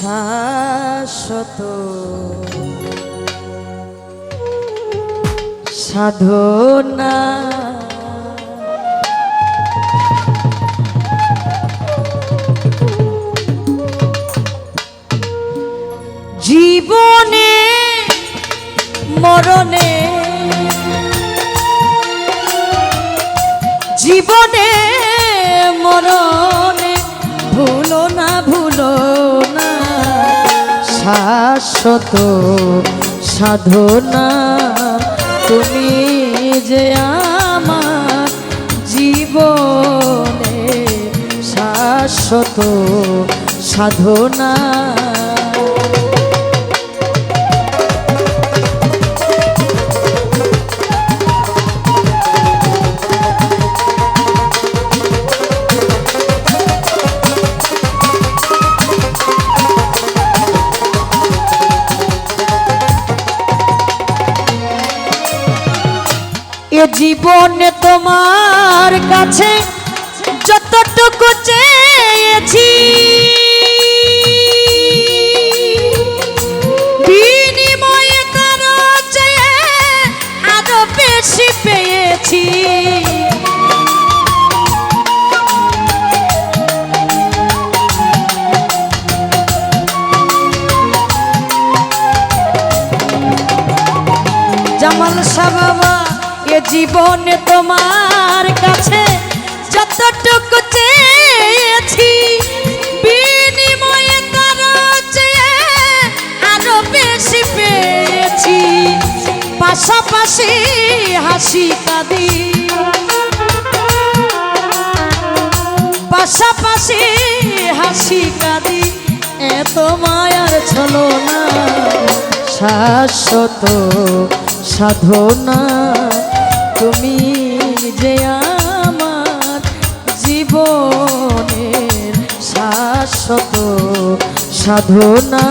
শাশ্বত সাধনা জীবনে মরণে জীবনে মরণে ভুলো না শাশ্বত সাধনা তুমি যে আমার জীবনে শাশ্বত সাধনা এ জীবনে তোমার কাছে যতটুকু চেয়েছি বিনিময়ে তার চেয়ে আরো বেশি পেয়েছি জামাল শাহ বাবা এ জীবনে তোমার কাছে যতটুকু চেয়েছি বিনিময়ে তার চেয়ে আরো বেশি পেয়েছি পাশাপাশি হাসি কাঁদি পাশাপাশি হাসি কাঁদি এত মায়ার ছলনা শাশ্বত সাধনা তুমি যে আমার জীবনের শাশ্বত সাধনা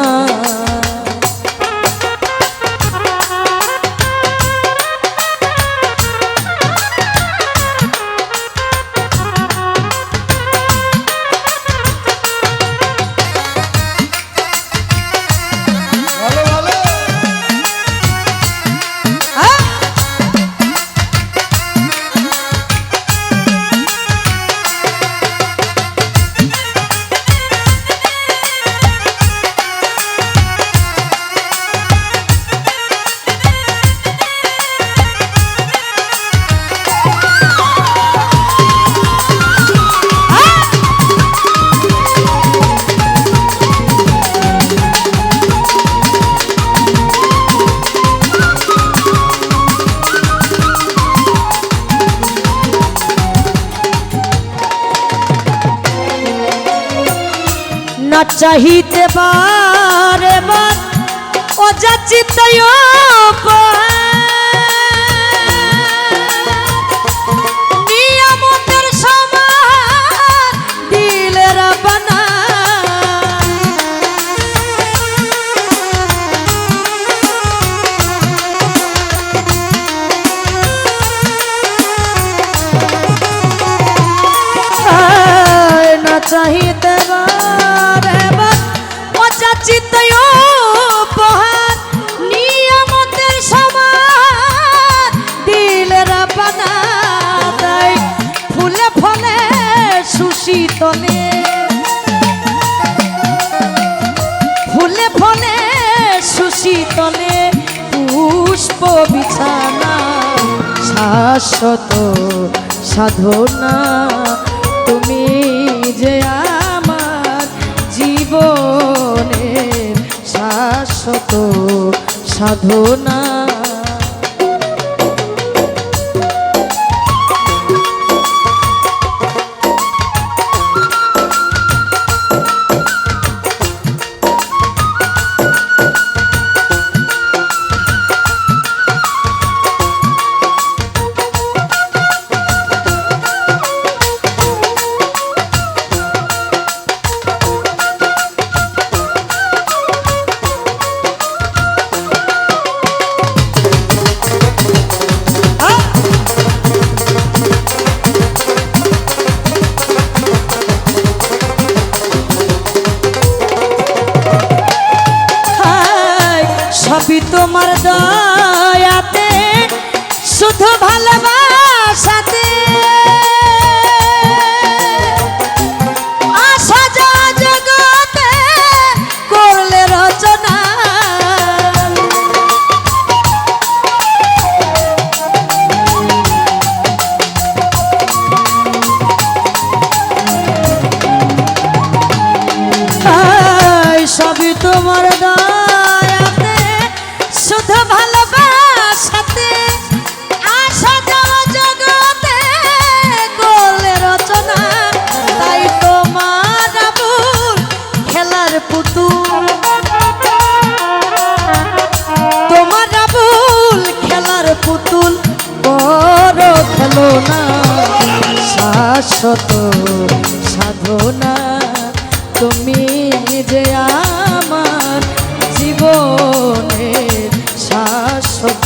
না চাহিতে বারে বার অযাচিত নিয়ামতের সমান দিলের বানা না চাহিতে উপহার নিয়ামতের সমান দিলের বানা তাই ফুলে ফলে সুশীতলে ফুলে ফলে সুশীতলে পুষ্প বিছানা শাশ্বত সাধনা তুমি যে আমার জীবনের শাশ্বত সাধনা তোমার দয়াতে শুধু ভালোবাসাতে আসা যাওয়া জগতে করলে রচনা সবই তোমার দয়াতে শুধু ভালোবাসাতে আসা যাওয়া জগতে করলে রচনা তাই তোমার আবুল খেলার পুতুল তোমার আবুল খেলার পুতুল বড় খেলো না শাশ্বত সাধনা তুমি যে আমার জীবনের শাশ্বত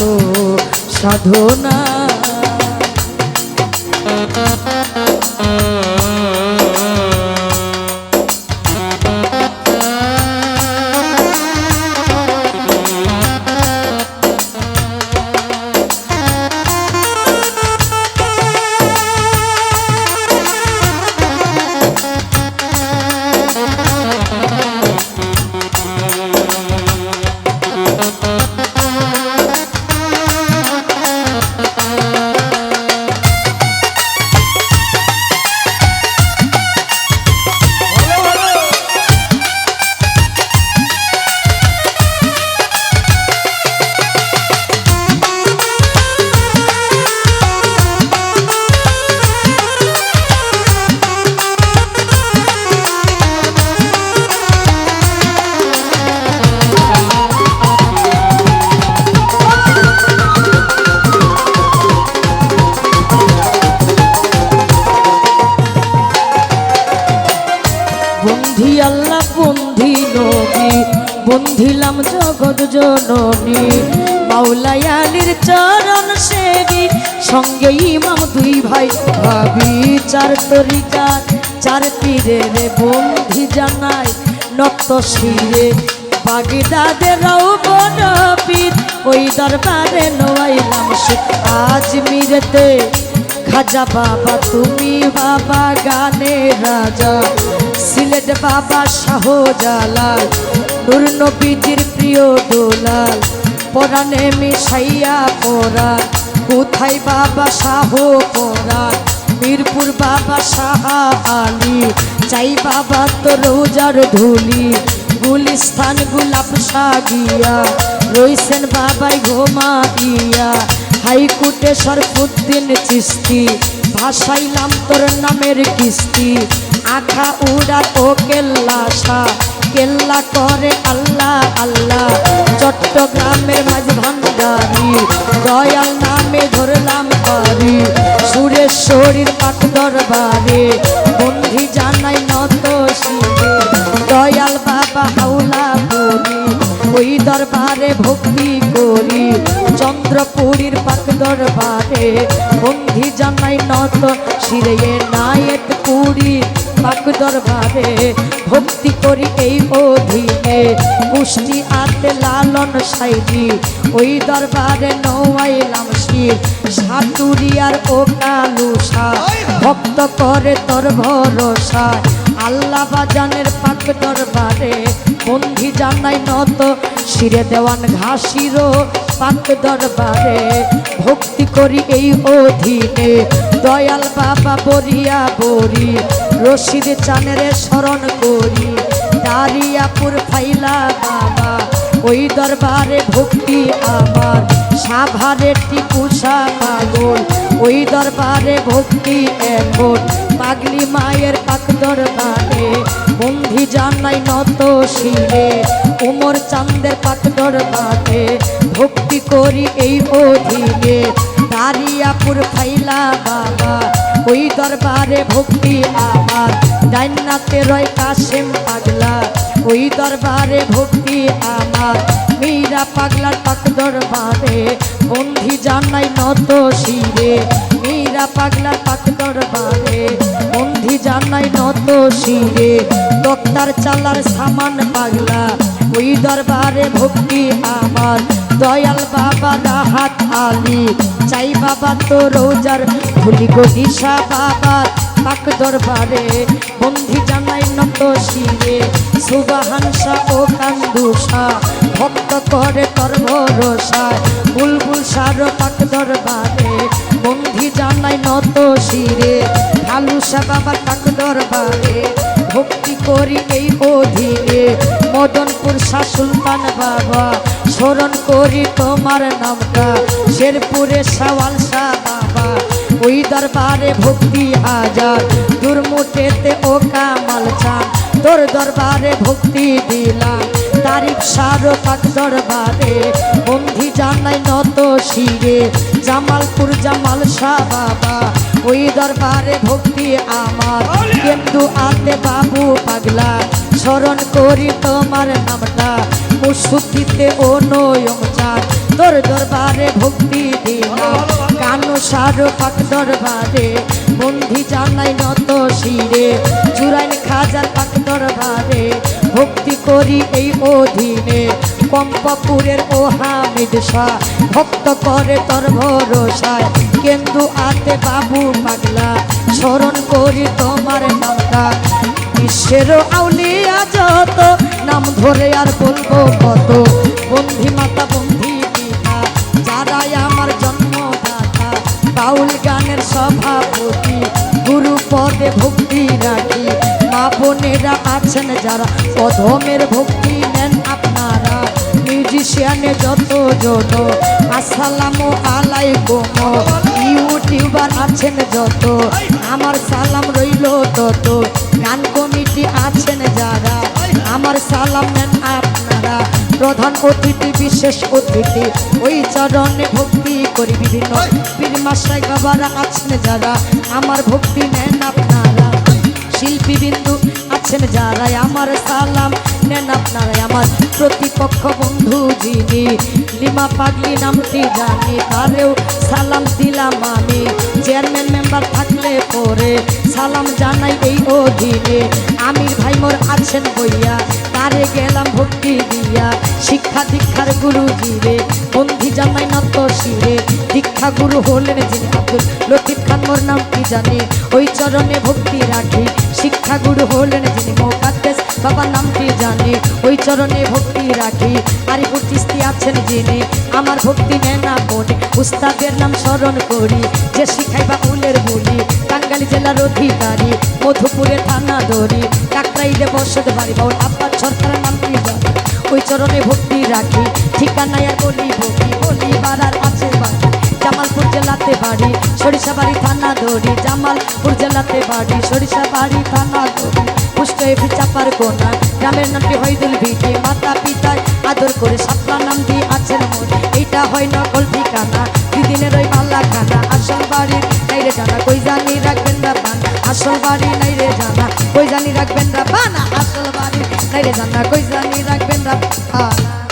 সাধনা বন্ধি আল্লাহ বন্ধি নবী বন্ধিলাম জগৎ জননী মাওলাই আলীর চরণ সেবী সঙ্গে ইমাম দুই ভাই ভাবি চার তরিকার চার পীরের বন্ধি জানাই নত শিরে বাগদাদেরও বড় পীর ওই দরবারে নোয়াইলাম সে আজমিরেতে খাজা বাবা তুমি বাবা গানে রাজা সিলেট বাবা শাহজালাল নূর নবীজির প্রিয় দোলাল পরাণে মিশাইয়া পরাণ কোথায় বাবা শাহ পরাণ মিরপুর বাবা শাহ আলী চাই বাবা তো রোজার ধুলি গুলিস্তান গোলাপ সাগিয়া রইছেন বাবাই ঘুমাইয়া হাইকোর্টে শরফুদ্দিন চিস্তি ভাসাইলাম তোর নামের কিস্তি আখা উড়ার ও কেল্লা শাহ কেল্লা করে আল্লাহ আল্লাহ চট্টগ্রামের মাঝ ভান্ডারি দয়াল নামে ধরলাম পারি সুরেশ্বরীর পাক দরবারে বন্ধি জানাই নত শিবে দয়াল বাবা হাওলা করি ওই দরবারে ভক্তি করি চন্দ্রপুরীর পাক দরবারে বন্ধি জানাই নত শিরে নায়েক পুরী পাক দরবারে ভক্তি করি এই অধীনে পুষ্টি আতে লালন সাইদি ওই দরবারে নওয়াইলাম শির সাতুরিয়ার ও কালুসা ভক্ত করে তোর ভরসা আল্লাহ বাজানের পাক দরবারে বন্ধি জানাই নত শিরে দেওয়ান ঘাসিরও পাক দরবারে ভক্তি করি এই অধীনে দয়াল বাবা বরিয়া বরি রশিদ চানের স্মরণ করি দারিয়াপুর ফাইলা বাবা ওই দরবারে ভক্তি আমার সাভারে টিপুষা পাগল ওই দরবারে ভক্তি এখন পাগলি মায়ের পাক দরবারে বন্ধি জানাই নত শিরে উমর চান্দের পাক দরবারে ভক্তি করি এই অধীনে দারিয়াপুর ফাইলা বাবা ওই দরবারে ভক্তি আমার ডাইনাতে রয় কাশেম পাগলা ওই দরবারে ভক্তি আমার মীরা পাগলার পাক দরবারে বন্ধি জানাই নত শিরে মীরা পাগলার পাক দরবারে বন্ধি জানাই নত শিরে ডক্টর চালার সামান পাগলা ওই দরবারে ভক্তি আমার দয়াল বাবা রাহাত আলী চাই বাবা তো রোজার ভুলি গো দিশা বাবা পাক দরবারে বন্ধি জানাই নত শিরে সুবাহানসা ও কান্দুষা ভক্ত করে তোর ভরসা বুলবুল সার পাক দরবারে বন্ধি জানাই নত শিরে আলুসা বাবা পাক দরবারে ভক্তি করি এই অধীনে মদনপুর শাহ সুলতান বাবা স্মরণ করি তোমার নামটা শেরপুরে সওয়াল শাহ বাবা ওই দরবারে ভক্তি হাজার দুর্মুটেতে ও কামাল চান তোর দরবারে ভক্তি দিলাম তারিফ সার পাক দরবারে বন্ধি জানাই নত শিরে জামালপুর জামাল শাহ বাবা ওই দরবারে ভক্তি আমার কিন্তু আতে বাবু পাগলা স্মরণ করি তোমার নামটা মুসুদ্দিতে ও নয়ম চান তোর দরবারে ভক্তি দিলাম কানো সার পাক দরবারে বন্ধি জানাই নত শিরে চুরাইন খাজার পাক দরবারে ভক্তি করি এই অধীনে কম্পপুরের ও হামিদ শাহ ভক্ত করে তোর ভরসায় কিন্তু আতে বাবু পাগলা স্মরণ করি তোমার নামটা বিশ্বের আউলিয়া যত নাম ধরে আর বলবো কত বন্ধি মাতা বন্ধি পিতা যারাই আমার জন্মদাতা বাউল গানের সভাপতি গুরু পদে ভক্তি রাখি মা বোনেরা আছেন যারা অধমের ভক্তি নেন আপনারা মিউজিশিয়ানে যত জন আসসালামু আলাইকুম ইউটিউবার আছেন যত আমার সালাম রইল তত গান কমিটি আছেন যারা আমার সালাম নেন আপনারা প্রধান অতিথি বিশেষ অতিথি ওই চরণে ভক্তি করি বিভিন্ন পীর মাসাই বাবারা আছেন যারা আমার ভক্তি নেন আপনারা শিল্পী বিন্দু আছেন যারা আমার সালাম নেন আপনারা আমার প্রতিপক্ষ বন্ধু যিনি লিমা পাগলি নামটি জানি তারেও সালাম দিলাম আমি চেয়ারম্যান মেম্বার থাকলে পরে সালাম জানাই এই অধীনে আমির ভাই মোর আছেন বইয়া তারে গেলাম ভক্তি দিয়া শিক্ষা দীক্ষার গুরু জিরে বন্ধি জানাই নত শিরে দীক্ষা গুরু হলেন যিনি আব্দুল লতিফ খান মোর নামটি জানি ওই চরণে ভক্তি রাখি শিক্ষা গুরু হলেন যিনি মুকাদ্দেস বাবার নামটি জানি ওই চরণে ভক্তি রাখি আরিফুর চিস্তি আছেন যিনি আমার ভক্তি নেন না পড়ে উস্তাদের নাম স্মরণ করি যে শিখাইবা উলের বলি টাঙ্গাইল জেলার অধিকারী মধুপুরে থানা ধরি কাকরাইলে বসত বাড়ি বাউল আব্বাস সরকারের নামটি জানি ওই চরণে ভক্তি রাখি ঠিকানায় আর বলি বাড়ার আছে বাড়ি জামালপুর জেলাতে বাড়ি সরিষাবাড়ি থানা ধরি জামালপুর জেলাতে বাড়ি সরিষাবাড়ি থানা ধরি পুষ্ট এফি চাপার কোনা গ্রামের নামটি হইদুল ভিটে মাতা পিতায় আদর করে সাতলা নাম দিয়ে আছেন মন এইটা হয় নকল ঠিকানা দিদিনের ওই পাল্লা খানা আসল বাড়ির নাইরে জানা কই জানি রাখবেন না পান আসল বাড়ি নাইরে জানা কই জানি রাখবেন না পানা আসল বাড়ি নাইরে জানা কই জানি রাখবেন না পানা।